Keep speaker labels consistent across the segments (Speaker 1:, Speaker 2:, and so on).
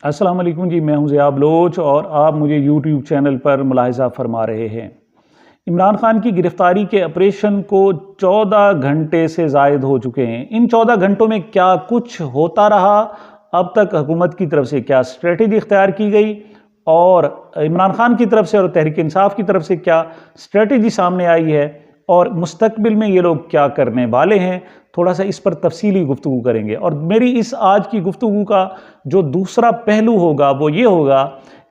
Speaker 1: अस्सलाम वालेकुम जी, मैं हूं ज़िया बलोच और आप मुझे यूट्यूब चैनल पर मुलाहिज़ा फरमा रहे हैं। इमरान खान की गिरफ्तारी के ऑपरेशन को 14 घंटे से ज़ायद हो चुके हैं। इन 14 घंटों में क्या कुछ होता रहा, अब तक हुकूमत की तरफ से क्या स्ट्रेटजी इख्तियार की गई और इमरान खान की तरफ से और तहरीक इंसाफ की तरफ से क्या स्ट्रेटजी सामने आई है और मुस्तकबिल में ये लोग क्या करने वाले हैं, थोड़ा सा इस पर तफसीली गुफ्तगू करेंगे। और मेरी इस आज की गुफ्तगू का जो दूसरा पहलू होगा वो ये होगा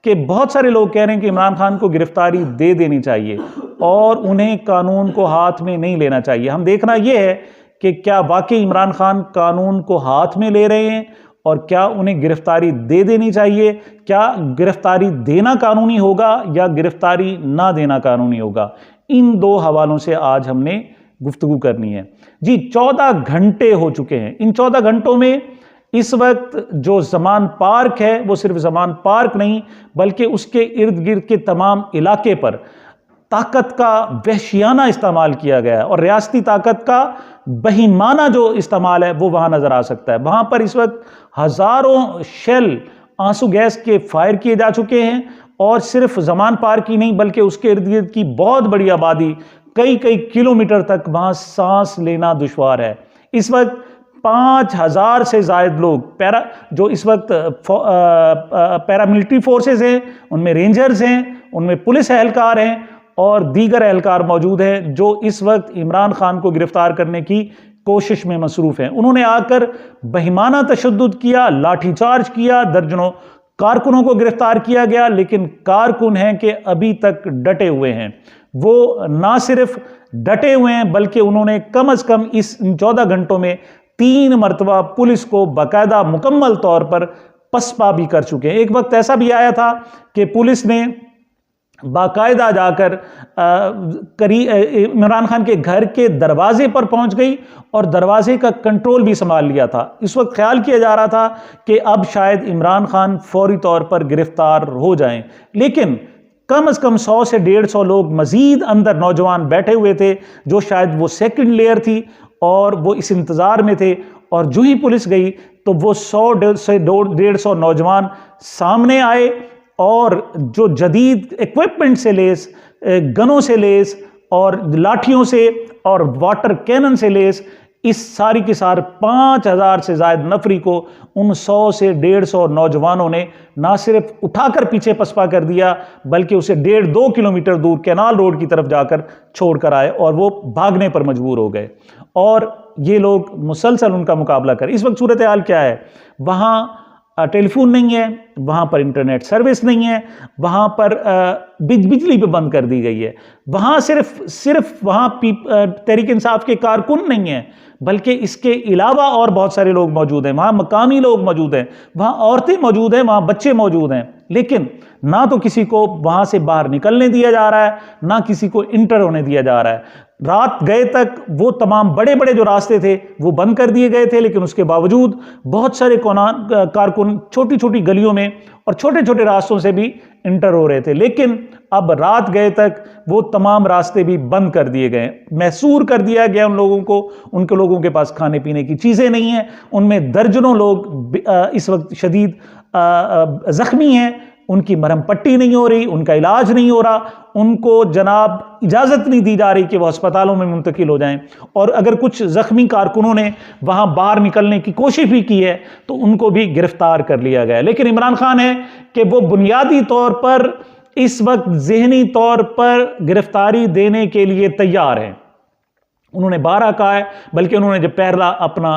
Speaker 1: कि बहुत सारे लोग कह रहे हैं कि इमरान खान को गिरफ्तारी दे देनी चाहिए और उन्हें कानून को हाथ में नहीं लेना चाहिए। हम देखना ये है कि क्या वाकई इमरान खान कानून को हाथ में ले रहे हैं और क्या उन्हें गिरफ्तारी दे देनी चाहिए, क्या गिरफ्तारी देना कानूनी होगा या गिरफ्तारी ना देना कानूनी होगा। इन दो हवालों से आज हमने गुफ्तगू करनी है जी। 14 घंटे हो चुके हैं। इन 14 घंटों में इस वक्त जो जमान पार्क है वो सिर्फ जमान पार्क नहीं बल्कि उसके इर्द गिर्द के तमाम इलाके पर ताकत का वहशियाना इस्तेमाल किया गया है और रियासती ताकत का बहीमाना जो इस्तेमाल है वो वहां नजर आ सकता है। वहां पर इस वक्त हजारों शेल आंसू गैस के फायर किए जा चुके हैं और सिर्फ जमान पार्क ही नहीं बल्कि उसके इर्द गिर्द की बहुत बड़ी आबादी कई कई किलोमीटर तक वहां सांस लेना दुश्वार है। इस वक्त 5,000 से जायद लोग जो इस वक्त पैरामिलिट्री फोर्सेस हैं, उनमें रेंजर्स हैं, उनमें पुलिस एहलकार हैं और दीगर एहलकार मौजूद हैं जो इस वक्त इमरान खान को गिरफ्तार करने की कोशिश में मसरूफ हैं। उन्होंने आकर बहिमाना तशद्दुद किया, लाठीचार्ज किया, दर्जनों कारकुनों को गिरफ्तार किया गया, लेकिन कारकुन हैं कि अभी तक डटे हुए हैं। वो ना सिर्फ डटे हुए हैं बल्कि उन्होंने कम अज कम इस 14 घंटों में 3 मरतबा पुलिस को बाकायदा मुकम्मल तौर पर पसपा भी कर चुके हैं। एक वक्त ऐसा भी आया था कि पुलिस ने बाकायदा जाकर इमरान खान के घर के दरवाजे पर पहुंच गई और दरवाजे का कंट्रोल भी संभाल लिया था। इस वक्त ख्याल किया जा रहा था कि अब शायद इमरान खान फौरी तौर पर गिरफ्तार हो जाएं, लेकिन कम से कम 100 से 150 लोग मजीद अंदर नौजवान बैठे हुए थे जो शायद वो सेकंड लेयर थी और वो इस इंतज़ार में थे। और जो ही पुलिस गई तो वो 100 से 150 नौजवान सामने आए और जो जदीद इक्विपमेंट से लेस, गनों से लेस और लाठियों से और वाटर कैनन से लेस इस सारी की सार 5,000 से ज्यादा नफरी को उन 100 से 150 नौजवानों ने ना सिर्फ उठाकर पीछे पसपा कर दिया बल्कि उसे 1.5-2 किलोमीटर दूर कैनाल रोड की तरफ जाकर छोड़कर आए और वो भागने पर मजबूर हो गए। और ये लोग मुसलसल उनका मुकाबला कर। इस वक्त सूरत हाल क्या है, वहाँ टेलीफोन नहीं है, वहाँ पर इंटरनेट सर्विस नहीं है, वहाँ पर बिजली भी बंद कर दी गई है। वहाँ सिर्फ वहाँ तहरीक इंसाफ के कारकुन नहीं है बल्कि इसके अलावा और बहुत सारे लोग मौजूद हैं। वहाँ मकामी लोग मौजूद हैं, वहाँ औरतें मौजूद हैं, वहाँ बच्चे मौजूद हैं, लेकिन ना तो किसी को वहाँ से बाहर निकलने दिया जा रहा है ना किसी को इंटर होने दिया जा रहा है। रात गए तक वो तमाम बड़े बड़े जो रास्ते थे वो बंद कर दिए गए थे, लेकिन उसके बावजूद बहुत सारे कारकुन छोटी छोटी गलियों में और छोटे छोटे रास्तों से भी इंटर हो रहे थे। लेकिन अब रात गए तक वो तमाम रास्ते भी बंद कर दिए गए, महसूर कर दिया गया उन लोगों को। उनके लोगों के पास खाने पीने की चीज़ें नहीं हैं, उनमें दर्जनों लोग इस वक्त शदीद जख्मी हैं, उनकी मरहम पट्टी नहीं हो रही, उनका इलाज नहीं हो रहा, उनको जनाब इजाज़त नहीं दी जा रही कि वह अस्पतालों में मुंतकिल हो जाएं। और अगर कुछ ज़ख्मी कारकुनों ने वहाँ बाहर निकलने की कोशिश भी की है तो उनको भी गिरफ्तार कर लिया गया। लेकिन इमरान खान है कि वो बुनियादी तौर पर इस वक्त ज़हनी तौर पर गिरफ्तारी देने के लिए तैयार हैं। उन्होंने 12 कहा है, बल्कि उन्होंने जब पहला अपना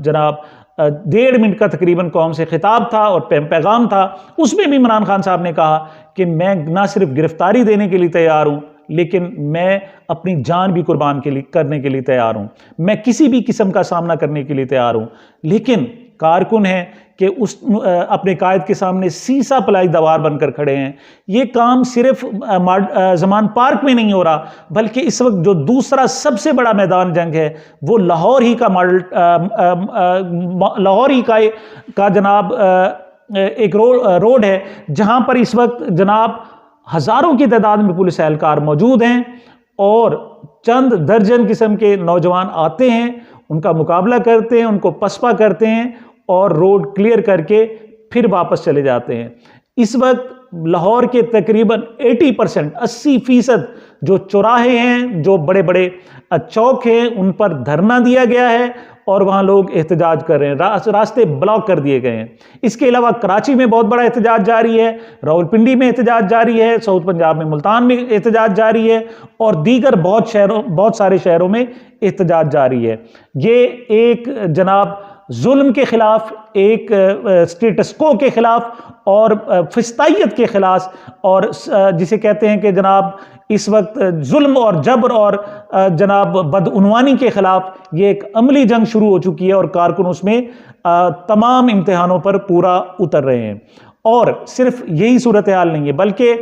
Speaker 1: जनाब 1.5 मिनट का तकरीबन कौम से खिताब था और पैगाम था, उसमें भी इमरान खान साहब ने कहा कि मैं ना सिर्फ गिरफ्तारी देने के लिए तैयार हूं लेकिन मैं अपनी जान भी कुर्बान करने के लिए तैयार हूं, मैं किसी भी किस्म का सामना करने के लिए तैयार हूं। लेकिन कारकुन है कि अपने कायद के सामने सीसा पलाई दवार बनकर खड़े हैं। ये काम सिर्फ जमान पार्क में नहीं हो रहा बल्कि इस वक्त जो दूसरा सबसे बड़ा मैदान जंग है वो लाहौर ही का मॉडल, लाहौर ही का जनाब एक रोड है जहां पर इस वक्त जनाब हजारों की तादाद में पुलिस एहलकार मौजूद हैं और चंद दर्जन किस्म के नौजवान आते हैं, उनका मुकाबला करते हैं, उनको पसपा करते हैं और रोड क्लियर करके फिर वापस चले जाते हैं। इस वक्त लाहौर के तकरीबन 80%, 80% जो चौराहे हैं, जो बड़े बड़े चौक हैं, उन पर धरना दिया गया है और वहाँ लोग एहतजाज कर रहे हैं, रास्ते ब्लॉक कर दिए गए हैं। इसके अलावा कराची में बहुत बड़ा एहतजाज जारी है, रावलपिंडी में एहतजाज जारी है, साउथ पंजाब में मुल्तान में एहतजाज जारी है और दीगर बहुत सारे शहरों में एहतजाज जारी है। ये एक जनाब जुल्म के खिलाफ, एक स्टेटस को के खिलाफ और फिस्तायत के खिलाफ, और जिसे कहते हैं कि जनाब इस वक्त जुल्म और जबर और जनाब बदउनवानी के खिलाफ ये एक अमली जंग शुरू हो चुकी है और कारकुन उसमें तमाम इम्तिहानों पर पूरा उतर रहे हैं। और सिर्फ यही सूरत हाल नहीं है, बल्कि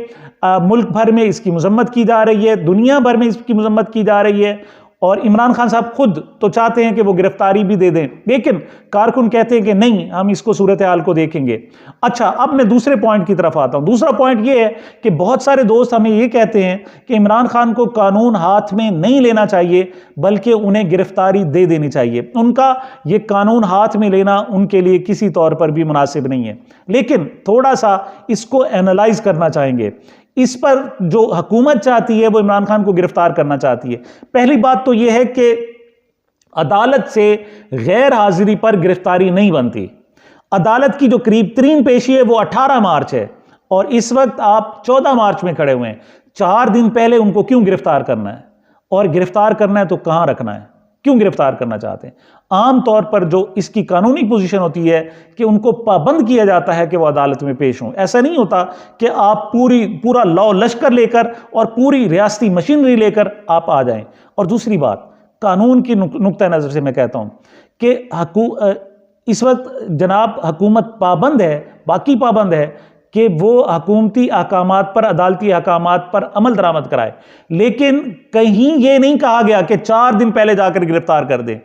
Speaker 1: मुल्क भर में इसकी मजम्मत की जा रही है, दुनिया भर में इसकी मजम्मत की जा रही है। और इमरान खान साहब खुद तो चाहते हैं कि वो गिरफ्तारी भी दे दें, लेकिन कारकुन कहते हैं कि नहीं, हम इसको सूरत हाल को देखेंगे। अच्छा, अब मैं दूसरे पॉइंट की तरफ आता हूं। दूसरा पॉइंट ये है कि बहुत सारे दोस्त हमें ये कहते हैं कि इमरान खान को कानून हाथ में नहीं लेना चाहिए, बल्कि उन्हें गिरफ्तारी दे देनी चाहिए। उनका ये कानून हाथ में लेना उनके लिए किसी तौर पर भी मुनासिब नहीं है। लेकिन थोड़ा सा इसको एनालाइज करना चाहेंगे। इस पर जो हुकूमत चाहती है वो इमरान खान को गिरफ्तार करना चाहती है। पहली बात तो यह है कि अदालत से गैर हाजिरी पर गिरफ्तारी नहीं बनती। अदालत की जो करीब तरीन पेशी है वो 18 मार्च है और इस वक्त आप 14 मार्च में खड़े हुए हैं। 4 दिन पहले उनको क्यों गिरफ्तार करना है? और गिरफ्तार करना है तो कहां रखना है? क्यों गिरफ्तार करना चाहते हैं? आम तौर पर जो इसकी कानूनी पोजीशन होती है कि उनको पाबंद किया जाता है कि वो अदालत में पेश हों। ऐसा नहीं होता कि आप पूरा लॉ लश्कर लेकर और पूरी रियासती मशीनरी लेकर आप आ जाएं। और दूसरी बात, कानून की नुक्ता नज़र से मैं कहता हूं कि इस वक्त जनाब हुकूमत पाबंद है, बाकी पाबंद है कि वो हुकूमती अहकामात पर, अदालती अहकामात पर अमल दरामद कराए, लेकिन कहीं ये नहीं कहा गया कि 4 दिन पहले जाकर गिरफ्तार कर दे।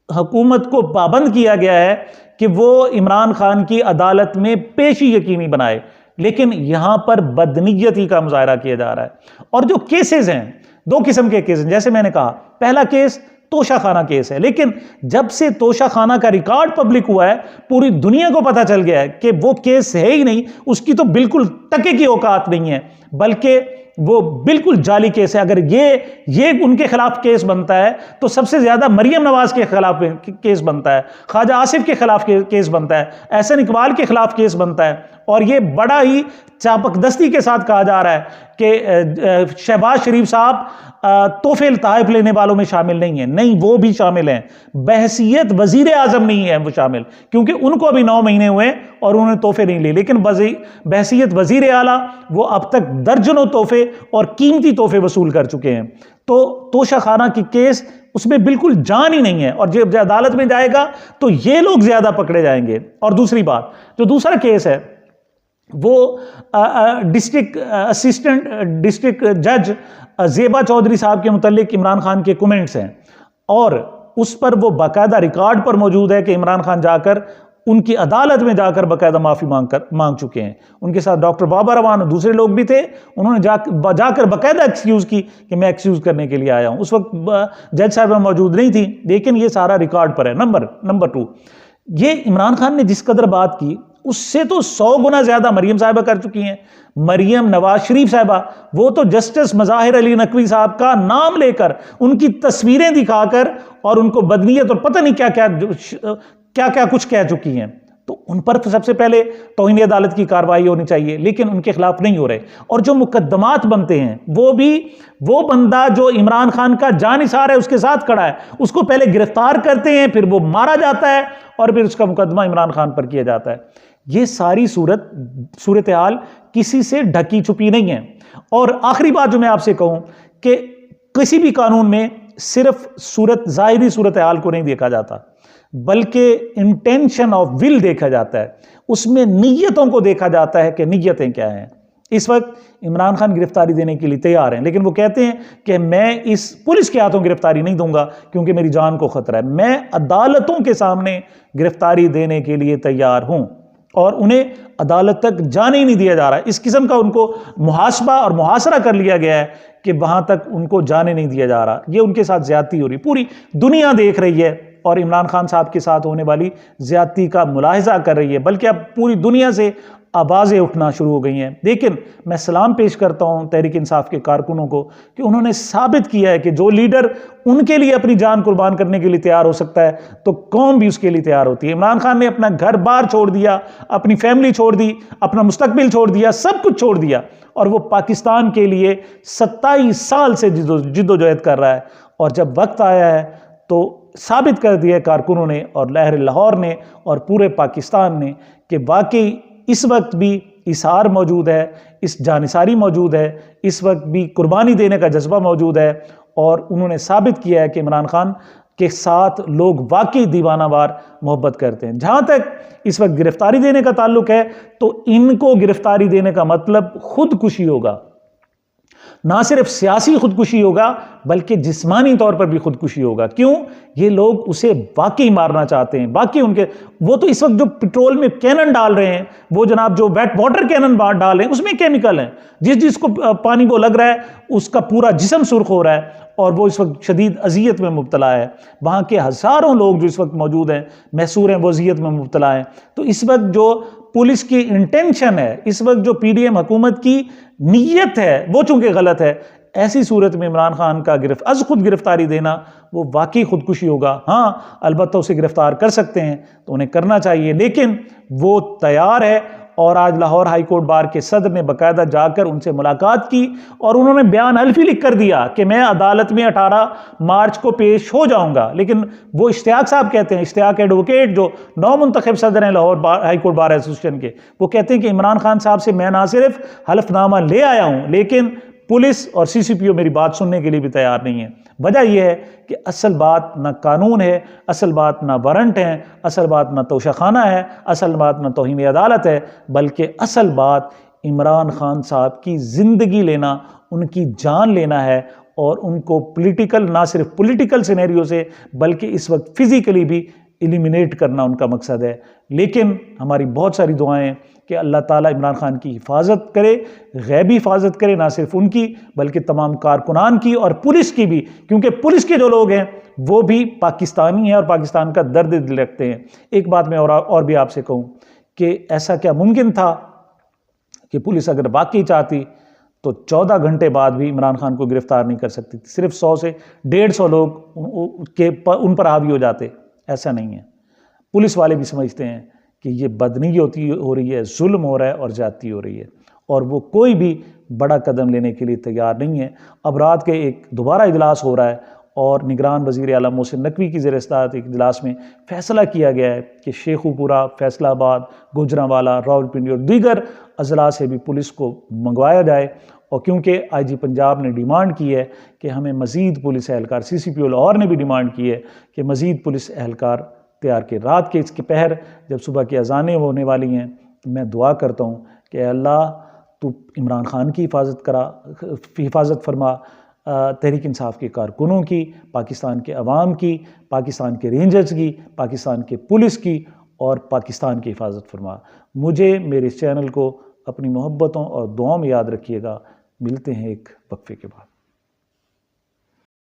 Speaker 1: हुकूमत को पाबंद किया गया है कि वो इमरान खान की अदालत में पेशी यकीनी बनाए, लेकिन यहां पर बदनीयती का मुजाहरा किया जा रहा है। और जो केसेस हैं, 2 किस्म के केस हैं। जैसे मैंने कहा, पहला केस तोशाखाना केस है, लेकिन जब से तोशाखाना का रिकॉर्ड पब्लिक हुआ है, पूरी दुनिया को पता चल गया है कि वो केस है ही नहीं, उसकी तो बिल्कुल टके की औकात नहीं है, बल्कि वो बिल्कुल जाली केस है। अगर ये उनके खिलाफ केस बनता है तो सबसे ज्यादा मरियम नवाज के खिलाफ केस बनता है, ख्वाजा आसिफ के खिलाफ केस बनता है, एहसन इकबाल के खिलाफ केस बनता है। और ये बड़ा ही चापकदस्ती के साथ कहा जा रहा है कि शहबाज शरीफ साहब तोहफे तोहफ लेने वालों में शामिल नहीं है। नहीं, वो भी शामिल हैं, बहसीयत वजीर आजम नहीं है वो शामिल, क्योंकि उनको अभी 9 महीने हुए और उन्होंने तोहफे नहीं लिए, लेकिन बहसीयत वजीर आला वो अब तक दर्जनों तोहफे और कीमती तोहफे वसूल कर चुके हैं। तो तोशाखाना की केस उसमें बिल्कुल जान ही नहीं है, और जब अदालत में जाएगा तो ये लोग ज्यादा पकड़े जाएंगे। और दूसरी बात, जो दूसरा केस है वो असिस्टेंट डिस्ट्रिक्ट जज ज़ेबा चौधरी साहब के मुतालिक इमरान खान के कमेंट्स हैं, और उस पर वो बाकायदा रिकॉर्ड पर मौजूद है कि इमरान खान जाकर उनकी अदालत में जाकर बाकायदा माफ़ी मांग चुके हैं। उनके साथ डॉक्टर बाबा रवान और दूसरे लोग भी थे, उन्होंने जाकर बाकायदा एक्सक्यूज़ की कि मैं एक्सक्यूज़ करने के लिए आया हूँ। उस वक्त जज साहब मौजूद नहीं थी, लेकिन ये सारा रिकॉर्ड पर है। नंबर 2, ये इमरान खान ने जिस कदर बात की उससे तो 100 गुना ज्यादा मरियम साहिबा कर चुकी हैं। मरियम नवाज शरीफ साहिबा, वो तो जस्टिस मज़ाहिर अली नकवी साहब का नाम लेकर, उनकी तस्वीरें दिखाकर और उनको बदनीयत और पता नहीं क्या क्या कुछ कह चुकी हैं। तो उन पर तो सबसे पहले तौहीन अदालत की कार्रवाई होनी चाहिए, लेकिन उनके खिलाफ नहीं हो रहे। और जो मुकदमात बनते हैं वो भी वो बंदा जो इमरान खान का जानिसार है उसके साथ खड़ा है, उसको पहले गिरफ्तार करते हैं, फिर वो मारा जाता है और फिर उसका मुकदमा इमरान खान पर किया जाता है। ये सारी सूरत हाल किसी से ढकी छुपी नहीं है। और आखिरी बात जो मैं आपसे कहूं कि किसी भी कानून में सिर्फ ज़ाहिरी सूरत हाल को नहीं देखा जाता, बल्कि इंटेंशन ऑफ विल देखा जाता है, उसमें नीयतों को देखा जाता है कि नीयतें क्या हैं। इस वक्त इमरान खान गिरफ्तारी देने के लिए तैयार हैं, लेकिन वो कहते हैं कि मैं इस पुलिस के हाथों गिरफ्तारी नहीं दूंगा क्योंकि मेरी जान को खतरा है। मैं अदालतों के सामने गिरफ्तारी देने के लिए तैयार हूं, और उन्हें अदालत तक जाने ही नहीं दिया जा रहा है। इस किस्म का उनको मुहासबा और मुहासरा कर लिया गया है कि वहां तक उनको जाने नहीं दिया जा रहा। ये उनके साथ ज्यादती हो रही, पूरी दुनिया देख रही है और इमरान खान साहब के साथ होने वाली ज़्यादती का मुलाहिजा कर रही है, बल्कि अब पूरी दुनिया से आवाज़ें उठना शुरू हो गई हैं। लेकिन मैं सलाम पेश करता हूँ तहरीक इंसाफ के कारकुनों को कि उन्होंने साबित किया है कि जो लीडर उनके लिए अपनी जान कुर्बान करने के लिए तैयार हो सकता है तो कौम भी उसके लिए तैयार होती है। इमरान खान ने अपना घर बार छोड़ दिया, अपनी फैमिली छोड़ दी, अपना मुस्तकबिल छोड़ दिया, सब कुछ छोड़ दिया, और वो पाकिस्तान के लिए 27 साल से जिद्दोजहद कर रहा है। और जब वक्त आया है तो साबित कर दिया कारकुनों ने और लहर लाहौर ने और पूरे पाकिस्तान ने कि वाकई इस वक्त भी इसार मौजूद है, इस जानिसारी मौजूद है, इस वक्त भी कुर्बानी देने का जज्बा मौजूद है। और उन्होंने साबित किया है कि इमरान खान के साथ लोग वाकई दीवानावार मोहब्बत करते हैं। जहाँ तक इस वक्त गिरफ्तारी देने का ताल्लुक है तो इनको गिरफ्तारी देने का मतलब खुदकुशी होगा, ना सिर्फ सियासी खुदकुशी होगा बल्कि जिस्मानी तौर पर भी खुदकुशी होगा। क्यों? ये लोग उसे वाकई मारना चाहते हैं। बाकी उनके वो तो इस वक्त जो पेट्रोल में कैनन डाल रहे हैं, वो जनाब जो वेट वाटर कैनन डाल रहे हैं उसमें केमिकल हैं, जिसको पानी को लग रहा है उसका पूरा जिस्म सुर्ख हो रहा है और वो इस वक्त शदीद अजियत में मुब्तला है। वहाँ के हज़ारों लोग जो इस वक्त मौजूद हैं मैसूर हैं, वो अजियत में मुब्तला हैं। तो इस वक्त जो पुलिस की इंटेंशन है, इस वक्त जो पीडीएम हुकूमत की नीयत है वो चूंकि गलत है, ऐसी सूरत में इमरान खान का खुद गिरफ्तारी देना वो वाकई खुदकुशी होगा। हाँ, अलबत्ता उसे गिरफ्तार कर सकते हैं तो उन्हें करना चाहिए, लेकिन वो तैयार है। और आज लाहौर हाई कोर्ट बार के सदर ने बाकायदा जाकर उनसे मुलाकात की और उन्होंने बयान हल्फी लिख कर दिया कि मैं अदालत में 18 मार्च को पेश हो जाऊंगा। लेकिन वो इश्तियाक साहब कहते हैं, इश्तियाक एडवोकेट जो नौ मुंतखब सदर हैं Lahore high court bar association के, वो कहते हैं कि इमरान खान साहब से मैं ना सिर्फ हलफनामा ले आया हूं लेकिन पुलिस और सीसीपीओ मेरी बात सुनने के लिए भी तैयार नहीं है। वजह यह है कि असल बात ना कानून है, असल बात ना वारंट है, असल बात ना तोशाखाना है, असल बात ना तौहीन अदालत है, बल्कि असल बात इमरान खान साहब की ज़िंदगी लेना, उनकी जान लेना है और उनको पॉलिटिकल, ना सिर्फ पॉलिटिकल सिनेरियो से बल्कि इस वक्त फिज़िकली भी एलिमिनेट करना उनका मकसद है। लेकिन हमारी बहुत सारी दुआएं कि अल्लाह ताला इमरान खान की हिफाजत करे, गैबी हिफाजत करे, ना सिर्फ उनकी बल्कि तमाम कारकुनान की और पुलिस की भी, क्योंकि पुलिस के जो लोग हैं वो भी पाकिस्तानी हैं और पाकिस्तान का दर्द दिल रखते हैं। एक बात मैं और भी आपसे कहूँ कि ऐसा क्या मुमकिन था कि पुलिस अगर वाकई चाहती तो 14 घंटे बाद भी इमरान खान को गिरफ्तार नहीं कर सकती थी, सिर्फ 100 से 150 लोग उन पर हावी हो जाते। ऐसा नहीं है। पुलिस वाले भी समझते हैं कि ये बदनीयती हो रही है, जुल्म हो रहा है और ज्यादती हो रही है, और वो कोई भी बड़ा कदम लेने के लिए तैयार नहीं है। अब रात के एक दोबारा इजलास हो रहा है और निगरान वज़ीर आला मोहसिन नकवी की ज़ेर-ए-सदारत एक इजलास में फ़ैसला किया गया है कि शेखुपुरा, फैसलाबाद, गुजरांवाला, रावलपिंडी और दीगर अजला से भी पुलिस को मंगवाया जाए। और क्योंकि आईजी पंजाब ने डिमांड की है कि हमें मज़ीद पुलिस एहलकार, सीसीपीओ लाहौर ने भी डिमांड की है कि मज़ीद पुलिस एहलकार तैयार के रात के इसके पहर जब सुबह की अजानें होने वाली हैं, तो मैं दुआ करता हूँ कि अल्लाह तू इमरान खान की हिफाजत फरमा, तहरीक इंसाफ के कारकुनों की, पाकिस्तान के अवाम की, पाकिस्तान के रेंजर्स की, पाकिस्तान के पुलिस की और पाकिस्तान की हिफाजत फरमा। मुझे, मेरे इस चैनल को अपनी मोहब्बतों और दुआओं में याद रखिएगा। मिलते हैं एक वक्फे के बाद।